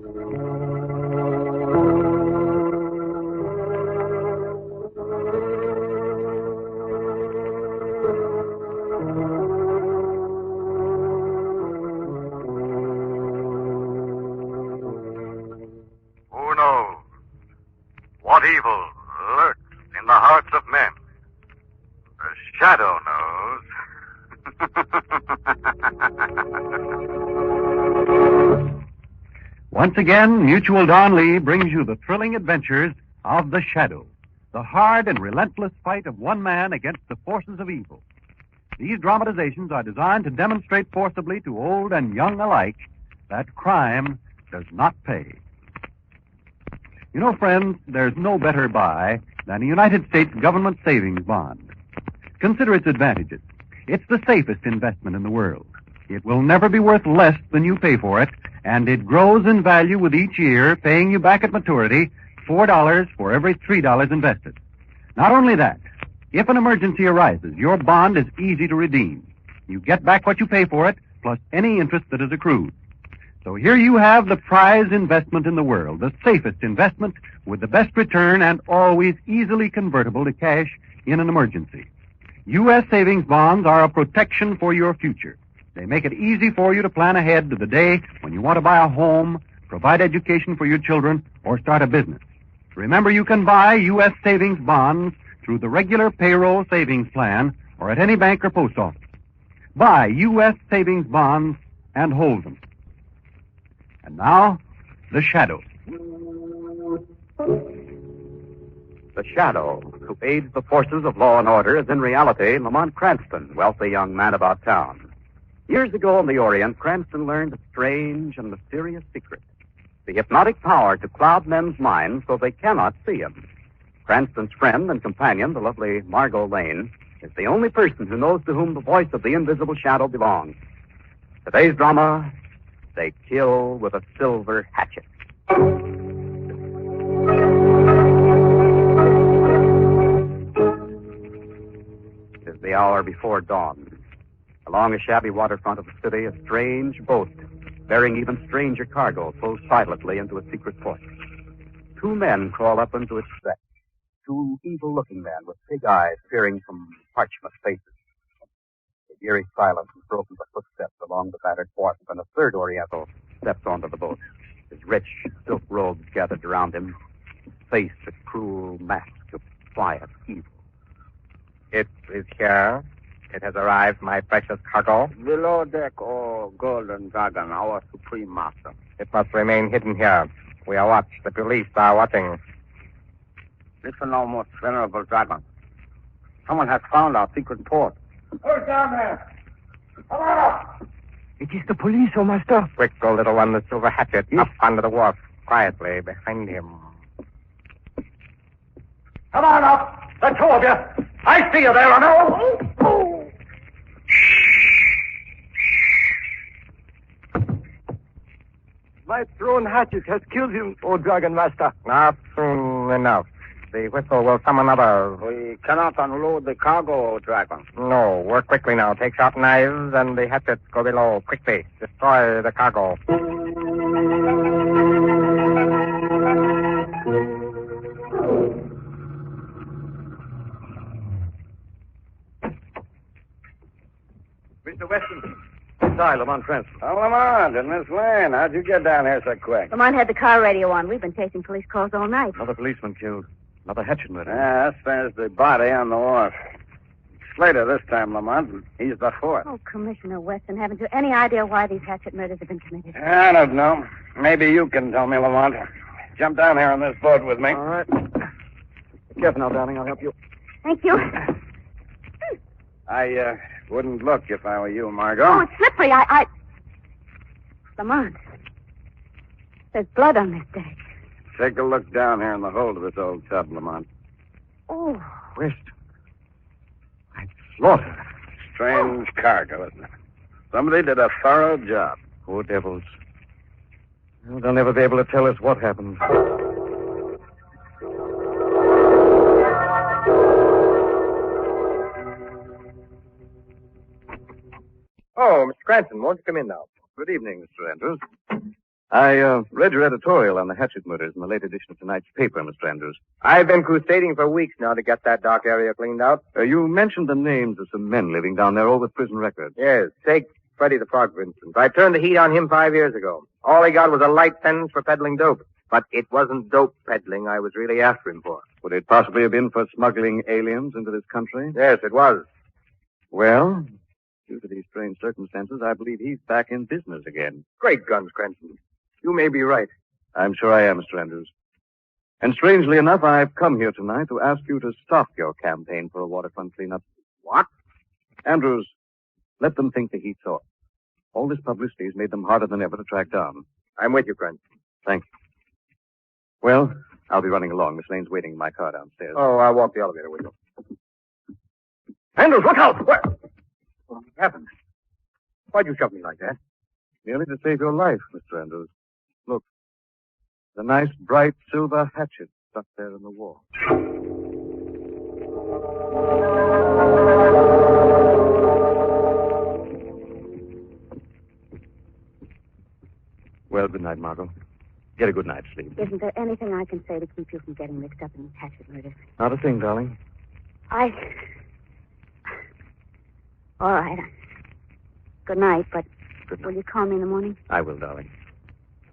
Who knows what evil lurks in the hearts of men? The shadow knows. Once again, Mutual Don Lee brings you the thrilling adventures of the Shadow, the hard and relentless fight of one man against the forces of evil. These dramatizations are designed to demonstrate forcibly to old and young alike that crime does not pay. You know, friends, there's no better buy than a United States government savings bond. Consider its advantages. It's the safest investment in the world. It will never be worth less than you pay for it, and it grows in value with each year, paying you back at maturity $4 for every $3 invested. Not only that, if an emergency arises, your bond is easy to redeem. You get back what you pay for it, plus any interest that is accrued. So here you have the prize investment in the world, the safest investment with the best return and always easily convertible to cash in an emergency. U.S. savings bonds are a protection for your future. They make it easy for you to plan ahead to the day when you want to buy a home, provide education for your children, or start a business. Remember, you can buy U.S. savings bonds through the regular payroll savings plan or at any bank or post office. Buy U.S. savings bonds and hold them. And now, the Shadow. The Shadow, who aids the forces of law and order, is in reality Lamont Cranston, wealthy young man about town. Years ago in the Orient, Cranston learned a strange and mysterious secret. The hypnotic power to cloud men's minds so they cannot see him. Cranston's friend and companion, the lovely Margot Lane, is the only person who knows to whom the voice of the invisible shadow belongs. Today's drama, They Kill with a Silver Hatchet. It is the hour before dawn. Along a shabby waterfront of the city, a strange boat, bearing even stranger cargo, pulls silently into a secret port. Two men crawl up into its deck. Two evil-looking men with big eyes peering from parchment faces. The eerie silence is broken by footsteps along the battered wharf, and a third Oriental steps onto the boat. His rich silk robes gathered around him, his face a cruel mask of quiet evil. It is here. It has arrived, my precious cargo. Below deck, oh Golden Dragon, our supreme master. It must remain hidden here. We are watched. The police are watching. Listen, our most venerable dragon. Someone has found our secret port. Who's down there? Come on up! It is the police, oh master. Quick, go, little one, the silver hatchet. Up onto the wharf. Quietly, behind him. Come on up! The two of you! I see you there, I know! My thrown hatchet has killed him, oh Dragon Master. Not soon enough. The whistle will summon others. We cannot unload the cargo, Dragon. No, work quickly now. Take sharp knives and the hatchet. Go below. Quickly. Destroy the cargo. Mr. Weston. Inside, Lamont Cranston. Oh, Lamont and Miss Lane, how'd you get down here so quick? Lamont had the car radio on. We've been chasing police calls all night. Another policeman killed. Another Hatchet murder. Yeah, there's the body on the wharf. Slater this time, Lamont, and he's the fourth. Oh, Commissioner Weston, haven't you any idea why these Hatchet murders have been committed? I don't know. Maybe you can tell me, Lamont. Jump down here on this boat with me. All right. Be careful now, darling. I'll help you. Thank you. I wouldn't look if I were you, Margot. Oh, it's slippery. Lamont, there's blood on this deck. Take a look down here in the hold of this old tub, Lamont. Oh. West. I'd slaughter. Strange cargo, isn't it? Somebody did a thorough job. Poor devils. Well, they'll never be able to tell us what happened. Oh, Mr. Cranston, won't you come in now? Good evening, Mr. Andrews. I read your editorial on the Hatchet murders in the late edition of tonight's paper, Mr. Andrews. I've been crusading for weeks now to get that dark area cleaned out. You mentioned the names of some men living down there, all with prison records. Yes, take Freddie the Frog, for instance. I turned the heat on him 5 years ago. All he got was a light sentence for peddling dope. But it wasn't dope peddling I was really after him for. Would it possibly have been for smuggling aliens into this country? Yes, it was. Well, due to these strange circumstances, I believe he's back in business again. Great guns, Cranston. You may be right. I'm sure I am, Mr. Andrews. And strangely enough, I've come here tonight to ask you to stop your campaign for a waterfront cleanup. What? Andrews, let them think the heat's off. All this publicity has made them harder than ever to track down. I'm with you, Cranston. Thanks. Well, I'll be running along. Miss Lane's waiting in my car downstairs. Oh, I'll walk the elevator with you. Andrews, look out! What happened? Why'd you shove me like that? Merely to save your life, Mr. Andrews. Look, the nice, bright silver hatchet stuck there in the wall. Well, good night, Margot. Get a good night's sleep. Isn't there anything I can say to keep you from getting mixed up in these Hatchet murders? Not a thing, darling. All right. Good night, but Good night. will you call me in the morning? I will, darling.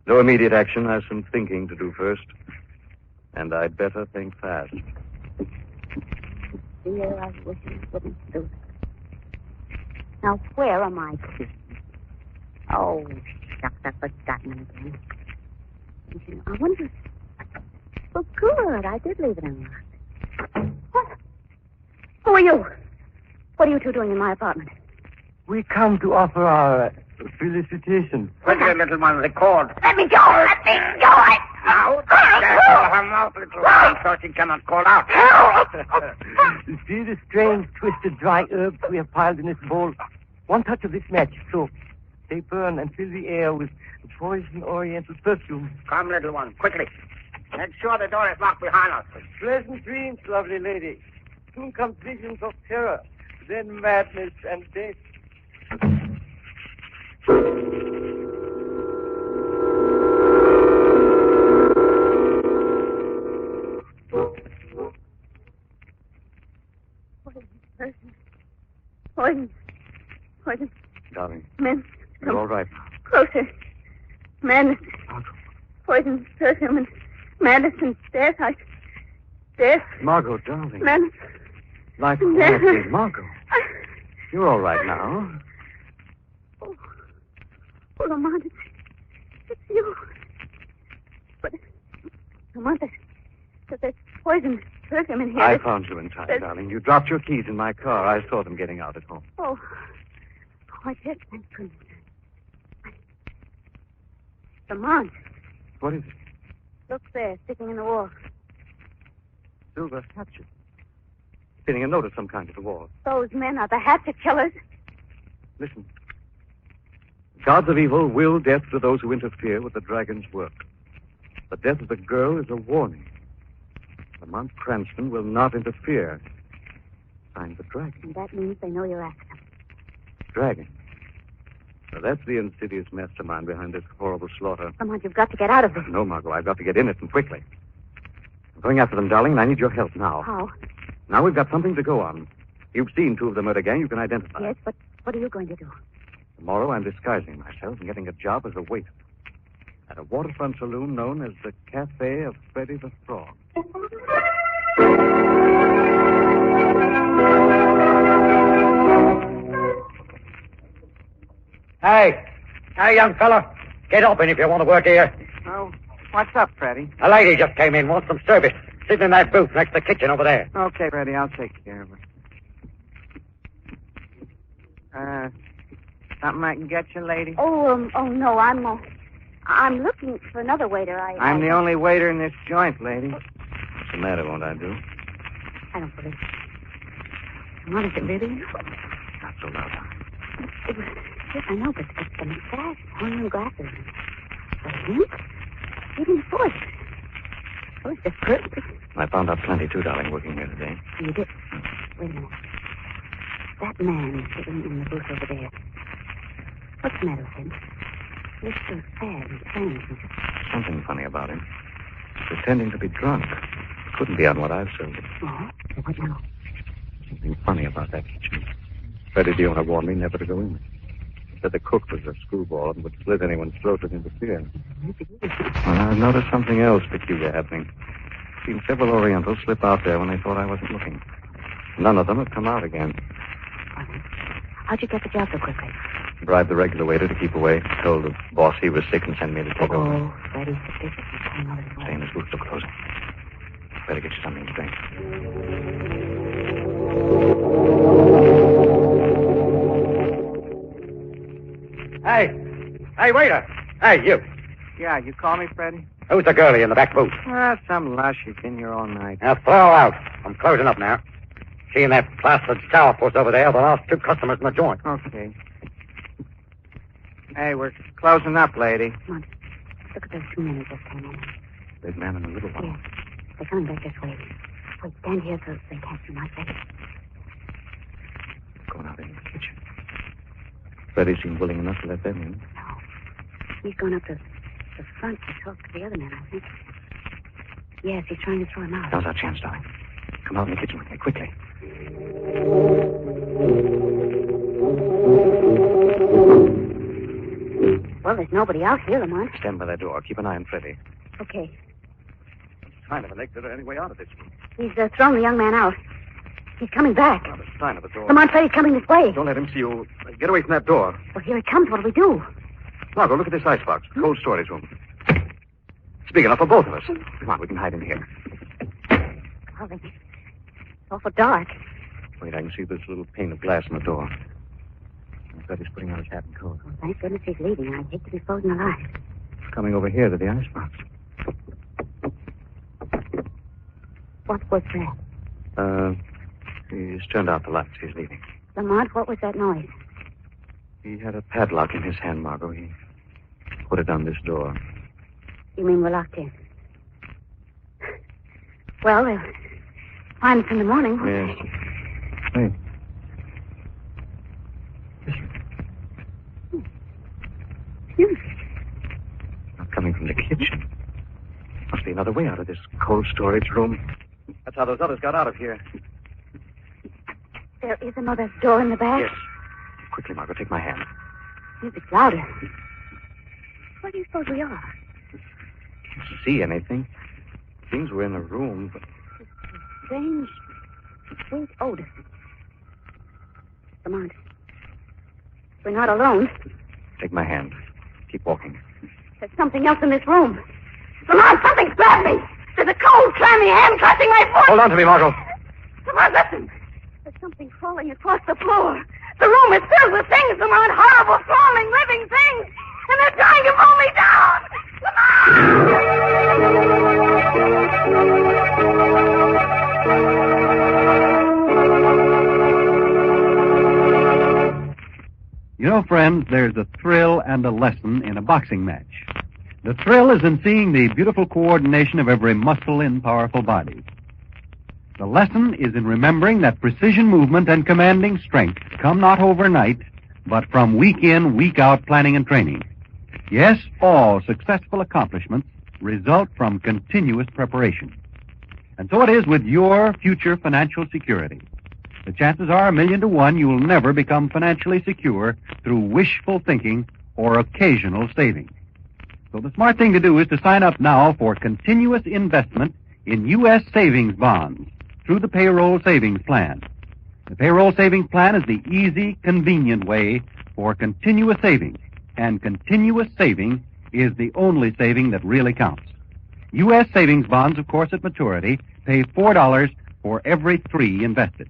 No immediate action. I have some thinking to do first. And I'd better think fast. Dear, I wish you wouldn't do that. Now, where are my keys? Oh, shucks, I've forgotten them again. I wonder... Well, good. I did leave it unlocked. What? Who are you? What are you two doing in my apartment? We come to offer our felicitations. Quickly, little one, record. Let me go! Let me go! Now, careful her mouth, little one, so she cannot call out. See the strange, twisted, dry herbs we have piled in this bowl? One touch of this match, so they burn and fill the air with poison oriental perfume. Come, little one, quickly. Make sure the door is locked behind us. Pleasant dreams, lovely lady. Soon come visions of terror, then madness and death. Poison. Darling, Men. you're all right. Closer. Madness. Poison, perfume, and madness and death. Death. Margot, darling. Madness. Life quietly. Margot. You're all right now. Oh, Lamont, it's you. But, Lamont, there's poison, perfume in here. I found you in time, darling. You dropped your keys in my car. I saw them getting out at home. Oh, I did. Thank goodness. Lamont, What is it? look there, sticking in the wall. Silver hatchet. Pinning a note of some kind to the wall. Those men are the Hatchet killers. Listen. Gods of evil will death to those who interfere with the dragon's work. The death of the girl is a warning. Lamont Cranston will not interfere. Signed the dragon. And that means they know you're after them. Dragon. Now, that's the insidious mastermind behind this horrible slaughter. Lamont, you've got to get out of this. No, Margot, I've got to get in it and quickly. I'm going after them, darling, and I need your help now. How? Now we've got something to go on. You've seen two of the murder gang you can identify. Yes, but what are you going to do? Tomorrow I'm disguising myself and getting a job as a waiter at a waterfront saloon known as the Cafe of Freddie the Frog. Hey, young fella. Get open if you want to work here. Oh, what's up, Freddie? A lady just came in, wants some service. Sitting in that booth next to the kitchen over there. Okay, Freddie, I'll take care of it. Something I can get you, lady? Oh, no, I'm looking for another waiter. I'm the only waiter in this joint, lady. What's the matter, won't I do? I don't believe it. What is it, really? Not so loud. It was, yes, I know, but the mustache, horn and glasses. The hint? Even the voice. Oh, it's just perfect. I found out plenty, too, darling, working here today. You did? Wait a minute. That man is sitting in the booth over there. What's the matter with him? Looks so sad and strange. Something funny about him. Pretending to be drunk. Couldn't be on what I've served him. Oh? What now? Something funny about that kitchen. Freddie Diona warned me never to go in. He said the cook was a screwball and would slit anyone's throat that interfered. Well, I've noticed something else peculiar happening. I've seen several Orientals slip out there when they thought I wasn't looking. None of them have come out again. How'd you get the job so quickly? Bribed the regular waiter to keep away. Told the boss he was sick and sent me to take over. Oh, Freddie's the business. Came over his way. Stay in his booth, look closer. Better get you something to drink. Hey, waiter. Hey, you. Yeah, you call me, Freddie? Who's the girlie in the back booth? Some lush. She's been here all night. Now, throw her out. I'm closing up now. She and that plastered sourpuss over there are the last two customers in the joint. Okay. Hey, we're closing up, lady. Come on. Look at those two men who just came in. Big man and the little one. Yes. They're coming back this way. Wait, stand here so they can't see my face. Going out in the kitchen. Freddie seemed willing enough to let them in. No. He's gone up to the front to talk to the other men, I think. Yes, he's trying to throw him out. Now's our chance, darling. Come out in the kitchen with me, quickly. Well, there's nobody out here, Lamont. Stand by that door. Keep an eye on Freddie. Okay. Sign of an exit or any way out of this room. He's thrown the young man out. He's coming back. Not a sign of the door. Lamont, Freddie's coming this way. Don't let him see you. Get away from that door. Well, here he comes. What do we do? Margot, look at this icebox. Cold storage room. It's big enough for both of us. Come on, we can hide in here. Oh, it's awful dark. Wait, I can see this little pane of glass in the door. Freddie's putting on his hat and coat. Well, thank goodness he's leaving. I'd hate to be frozen alive. He's coming over here to the icebox. What was that? He's turned out the lights. He's leaving. Lamont, what was that noise? He had a padlock in his hand, Margot. He put it on this door. You mean we're locked in? Well, they'll find us in the morning. Yes. Hey. Not coming from the kitchen. Must be another way out of this cold storage room. That's how those others got out of here. There is another door in the back? Yes. Quickly, Margot, take my hand. Music's louder. Where do you suppose we are? Can't see anything. Seems we're in a room, but... Strange, sweet odor. Lamont, we're not alone. Take my hand. Keep walking. There's something else in this room. Lamont, something's grabbed me. There's a cold, clammy hand clutching my foot. Hold on to me, Margot. Lamont, listen. There's something crawling across the floor. The room is filled with things, Lamont. Horrible, crawling, living things. And they're trying to pull me down. You know, friends, there's a thrill and a lesson in a boxing match. The thrill is in seeing the beautiful coordination of every muscle in powerful body. The lesson is in remembering that precision movement and commanding strength come not overnight, but from week in, week out planning and training. Yes, all successful accomplishments result from continuous preparation. And so it is with your future financial security. The chances are 1,000,000 to 1 you will never become financially secure through wishful thinking or occasional saving. So the smart thing to do is to sign up now for continuous investment in U.S. savings bonds through the payroll savings plan. The payroll savings plan is the easy, convenient way for continuous saving, and continuous saving is the only saving that really counts. U.S. savings bonds, of course, at maturity, pay $4 for every 3 invested.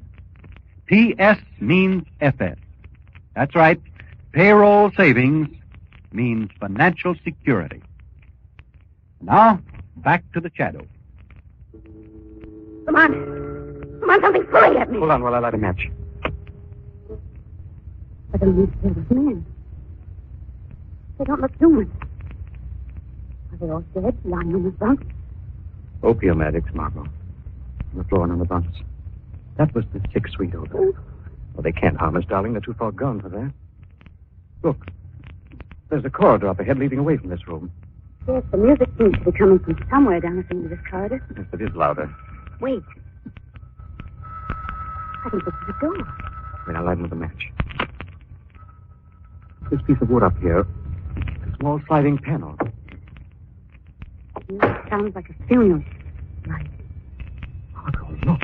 PS means FS. That's right. Payroll savings means financial security. Now, back to the shadow. Come on. Come on, something's pulling at me. Hold on while I light a match. But those men. They don't look human. Are they all dead, lying on the bunk? Opium addicts, Margot. On the floor and on the bunks. That was the 6 sweet odor. Well, they can't harm us, darling. They're too far gone for that. Look. There's a corridor up ahead leading away from this room. Yes, the music seems to be coming from somewhere down the end of this corridor. Yes, it is louder. Wait. I think this is a door. Wait, I'll light another match. This piece of wood up here, a small sliding panel. It sounds like a funeral. Right. Margot, look.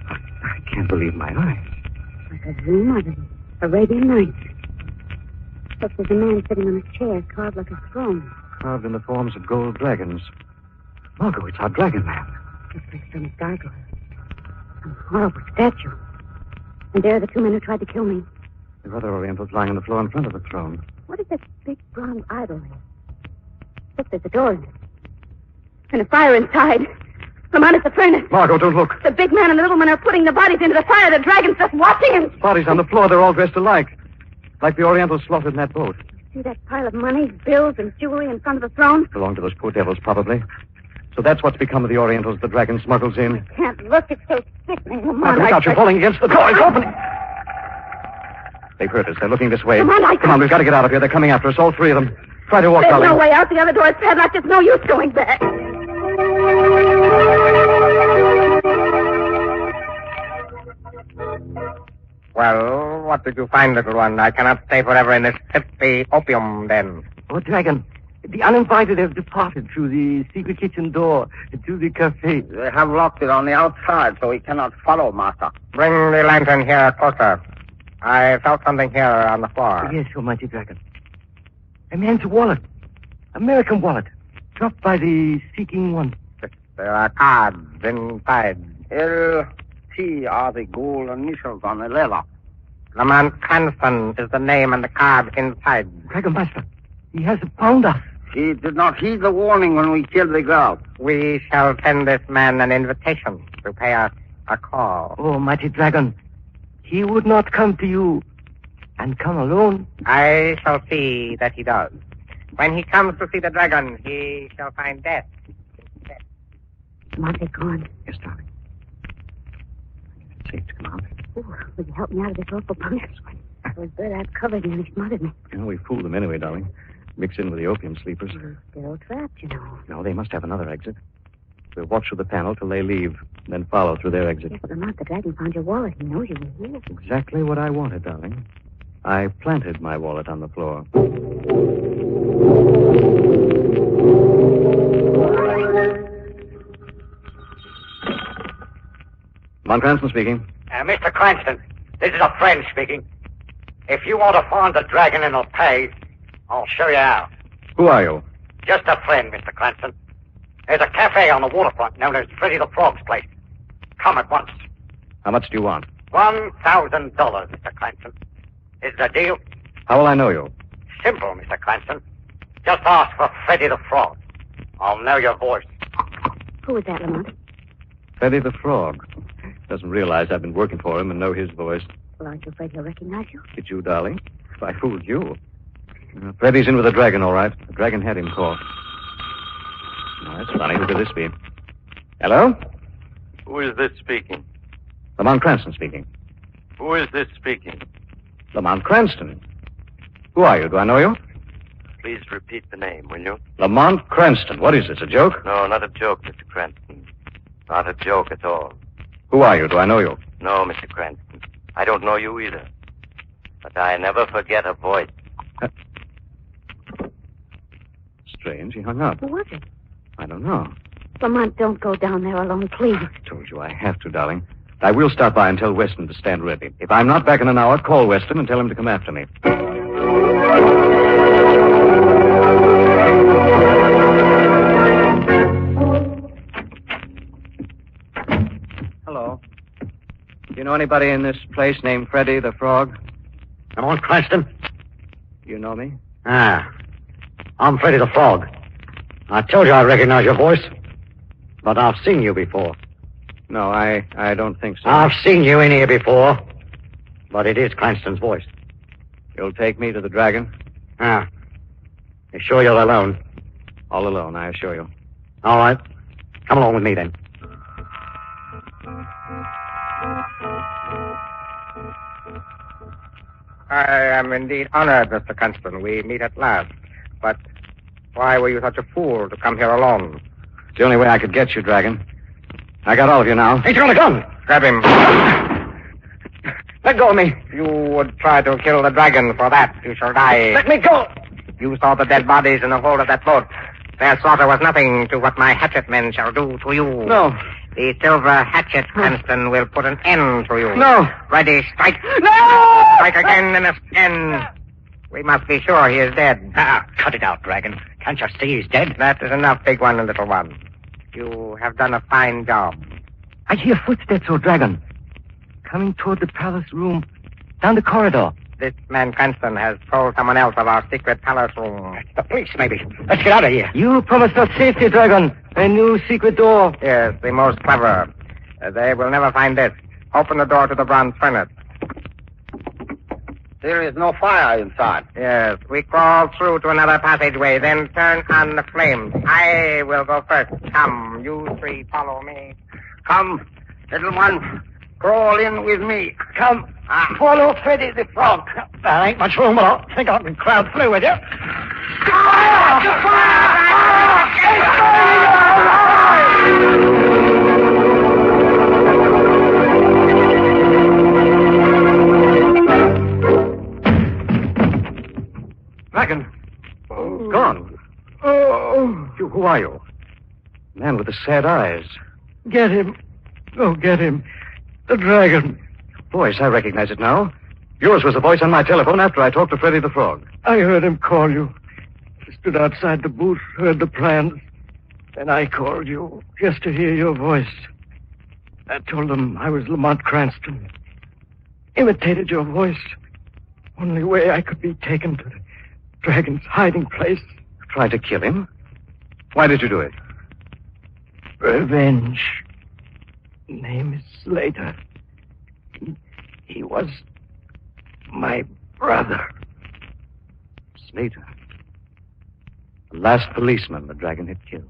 I can't believe my eyes. Like a dream of an Arabian Nights. Look, there's a man sitting on a chair carved like a throne. Carved in the forms of gold dragons. Margot, it's our dragon man. Looks like some gargoyle. Some horrible statue. And there are the two men who tried to kill me. There are other Orientals lying on the floor in front of the throne. What is that big bronze idol there? Look, there's a door in it. And a fire inside. Lamont, it's the furnace. Margot, don't look. The big man and the little man are putting the bodies into the fire. The dragon's just watching him. Bodies on the floor, they're all dressed alike. Like the Orientals slaughtered in that boat. See that pile of money, bills, and jewelry in front of the throne? Belong to those poor devils, probably. So that's what's become of the Orientals the dragon smuggles in. I can't look. It's so sickening. Margot, look out, you're falling against the door. It's opening. They've heard us. They're looking this way. Come on, we've got to get out of here. They're coming after us, all three of them. Try to walk, There's darling. no way out. The other door is padlocked. There's no use going back. Well, what did you find, little one? I cannot stay forever in this filthy opium den. Oh, Dragon, the uninvited have departed through the secret kitchen door to the cafe. They have locked it on the outside, so he cannot follow, Master. Bring the lantern here closer. I felt something here on the floor. Yes, Almighty Dragon. A man's wallet. American wallet. Dropped by the seeking one. There are cards inside. L.T. are the gold initials on the leather. Lamont Cranston is the name and the card inside. Dragon Master, he has found us. He did not heed the warning when we killed the girl. We shall send this man an invitation to pay us a call. Oh, mighty Dragon, he would not come to you and come alone. I shall see that he does. When he comes to see the dragon, he shall find death. Lamont, they're gone. Yes, darling. It's safe to come out. Ooh, will you help me out of this awful bunk? Those bird eyes covered me and he smothered me. You know, we fooled them anyway, darling. Mix in with the opium sleepers. We're still trapped, you know. No, they must have another exit. We'll watch through the panel till they leave, then follow through their exit. Yes, but Lamont, the dragon found your wallet. He knows you were here. Exactly what I wanted, darling. I planted my wallet on the floor. Von Cranston speaking. Mr. Cranston, this is a friend speaking. If you want to find the dragon and it'll pay, I'll show you how. Who are you? Just a friend, Mr. Cranston. There's a cafe on the waterfront known as Freddy the Frog's place. Come at once. How much do you want? $1,000, Mr. Cranston. Is it a deal? How will I know you? Simple, Mr. Cranston. Just ask for Freddy the Frog. I'll know your voice. Who is that, Lamont? Freddy the Frog. Doesn't realize I've been working for him and know his voice. Well, aren't you afraid he'll recognize you? Did you, darling? If I fooled you. Freddy's in with the dragon, all right. The dragon had him caught. Oh, that's funny. Who could this be? Hello? Who is this speaking? Lamont Cranston speaking. Who is this speaking? Lamont Cranston. Who are you? Do I know you? Please repeat the name, will you? Lamont Cranston. What is this, a joke? No, not a joke, Mr. Cranston. Not a joke at all. Who are you? Do I know you? No, Mr. Cranston. I don't know you either. But I never forget a voice. Strange. He hung up. Who was it? I don't know. Lamont, don't go down there alone, please. I told you I have to, darling. I will stop by and tell Weston to stand ready. If I'm not back in an hour, call Weston and tell him to come after me. Hello. Do you know anybody in this place named Freddy the Frog? Lamont Cranston? You know me? I'm Freddy the Frog. I told you I recognize your voice. But I've seen you before. No, I don't think so. I've seen you in here before. But it is Cranston's voice. You'll take me to the dragon? You sure you're alone? All alone, I assure you. All right. Come along with me, then. I am indeed honored, Mr. Cranston. We meet at last. But why were you such a fool to come here alone? It's the only way I could get you, Dragon. I got all of you now. He's got a gun! Grab him. Let go of me. You would try to kill the dragon. For that, you shall die. Let me go. You saw the dead bodies in the hold of that boat. Their slaughter was nothing to what my hatchet men shall do to you. No. The silver hatchet, Cranston, will put an end to you. No. Ready, strike. No! Strike again and again. We must be sure he is dead. Cut it out, Dragon. Can't you see he's dead? That is enough, big one and little one. You have done a fine job. I hear footsteps, oh Dragon. Coming toward the palace room. Down the corridor. This man Cranston has told someone else of our secret palace room. The police, maybe. Let's get out of here. You promised us safety, Dragon. A new secret door. Yes, the most clever. They will never find this. Open the door to the bronze furnace. There is no fire inside. Yes, we crawl through to another passageway, then turn on the flames. I will go first. Come, you three, follow me. Come, little one. Crawl in with me. Come. Follow Freddy the Frog. There ain't much room, but I think I can crowd through with you. Dragon. Gone. Oh, Who are you? Man with the sad eyes. get him. Oh, get him. The dragon. Voice, I recognize it now. Yours was the voice on my telephone after I talked to Freddy the Frog. I heard him call you. I stood outside the booth, heard the plans. Then I called you just to hear your voice. I told them I was Lamont Cranston. Imitated your voice. Only way I could be taken to the dragon's hiding place. Tried to kill him? Why did you do it? Revenge. Name is Slater. He was my brother. Slater. The last policeman the dragon had killed.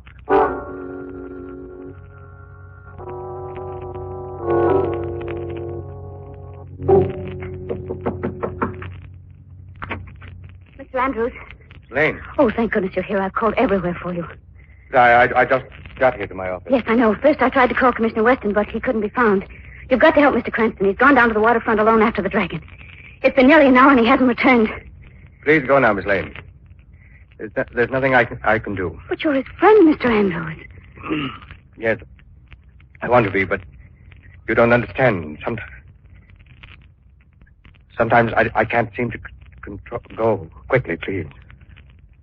Mr. Andrews. Lane, Oh, thank goodness you're here. I've called everywhere for you. I just got here to my office. Yes, I know. First I tried to call Commissioner Weston, but he couldn't be found. You've got to help Mr. Cranston. He's gone down to the waterfront alone after the dragon. It's been nearly an hour and he hasn't returned. Please go now, Miss Lane. There's nothing I can do. But you're his friend, Mr. Andrews. Yes, I want to be, but you don't understand. Sometimes I can't seem to control. Go quickly, please.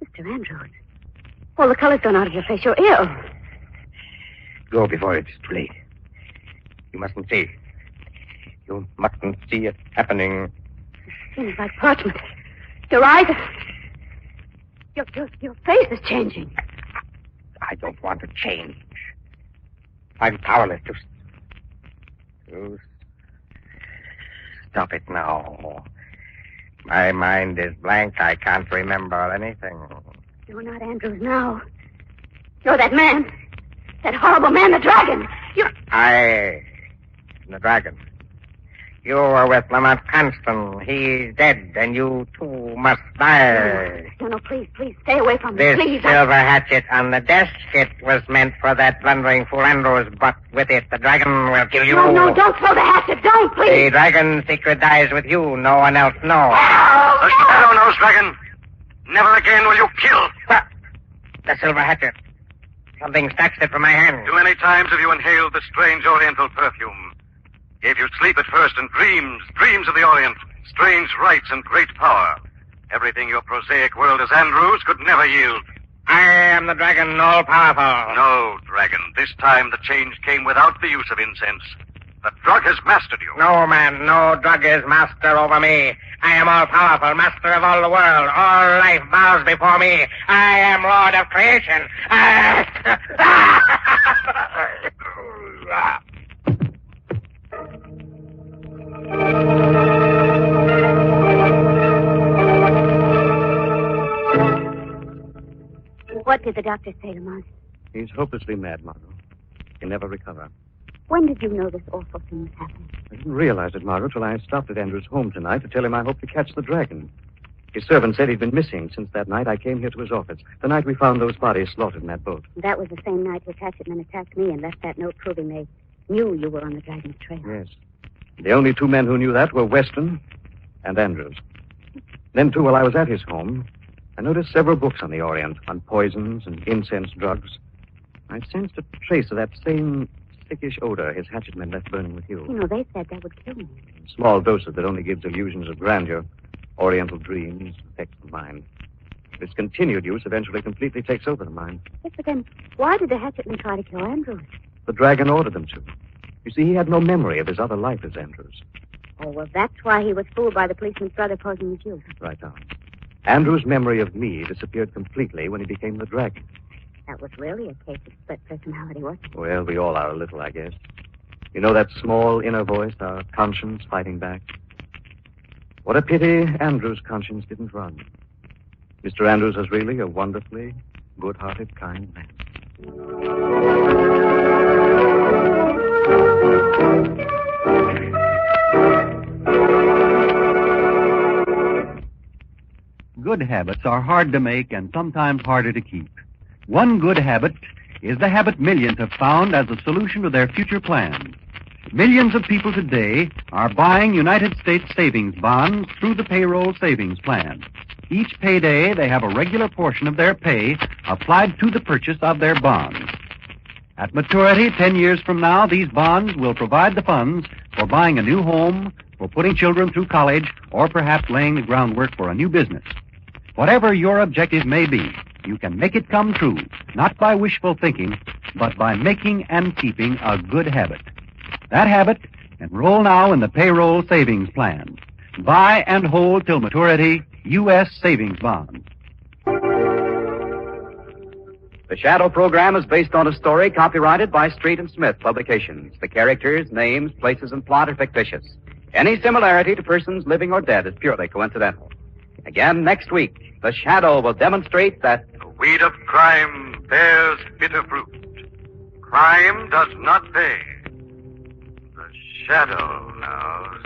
Mr. Andrews. Well, the color's gone out of your face. You're ill. Go before it's too late. You mustn't see. You mustn't see it happening. Skin is like parchment. Your eyes are... Your face is changing. I don't want to change. I'm powerless to stop it now. My mind is blank. I can't remember anything. You're not Andrews now. You're that man. That horrible man, the dragon. I am the dragon. You were with Lamont Cranston. He's dead, and you too must die. No, please, stay away from me. This Please. silver hatchet on the desk, it was meant for that blundering fool Andrews, but with it, the dragon will kill you. No, don't throw the hatchet. Don't, please. The dragon's secret dies with you. No one else knows. The shadow knows, dragon. Never again will you kill. The silver hatchet. Something snatched it from my hand. Too many times have you inhaled the strange oriental perfume. Gave you sleep at first and dreams of the Orient, strange rites and great power. Everything your prosaic world as Andrews could never yield. I am the dragon, all-powerful. No, dragon. This time the change came without the use of incense. The drug has mastered you. No, man, no drug is master over me. I am all-powerful, master of all the world. All life bows before me. I am lord of creation. What did the doctor say, Lamont? He's hopelessly mad, Margot. He'll never recover. When did you know this awful thing was happening? I didn't realize it, Margaret, till I stopped at Andrew's home tonight to tell him I hoped to catch the dragon. His servant said he'd been missing since that night I came here to his office, the night we found those bodies slaughtered in that boat. That was the same night his hatchetmen attacked me and left that note proving they knew you were on the dragon's trail. Yes. The only two men who knew that were Weston and Andrews. Then, too, while I was at his home, I noticed several books on the Orient, on poisons and incense drugs. I sensed a trace of that same sickish odor his hatchetmen left burning with you. You know, they said that would kill me. Small doses that only gives illusions of grandeur, oriental dreams, affects the mind. This continued use eventually completely takes over the mind. Yes, but then why did the hatchetmen try to kill Andrews? The dragon ordered them to. You see, he had no memory of his other life as Andrews. Oh, well, that's why he was fooled by the policeman's brother posing as you. Right on. Andrew's memory of me disappeared completely when he became the dragon. That was really a case of split personality, wasn't it? Well, we all are a little, I guess. You know that small inner voice, our conscience fighting back? What a pity Andrew's conscience didn't run. Mr. Andrews is really a wonderfully good-hearted, kind man. Good habits are hard to make and sometimes harder to keep. One good habit is the habit millions have found as a solution to their future plans. Millions of people today are buying United States savings bonds through the payroll savings plan. Each payday, they have a regular portion of their pay applied to the purchase of their bonds. At maturity, 10 years from now, these bonds will provide the funds for buying a new home, for putting children through college, or perhaps laying the groundwork for a new business. Whatever your objective may be, you can make it come true, not by wishful thinking, but by making and keeping a good habit. That habit, enroll now in the payroll savings plan. Buy and hold till maturity U.S. savings bonds. The Shadow program is based on a story copyrighted by Street and Smith Publications. The characters, names, places, and plot are fictitious. Any similarity to persons living or dead is purely coincidental. Again, next week, The Shadow will demonstrate that the weed of crime bears bitter fruit. Crime does not pay. The shadow knows.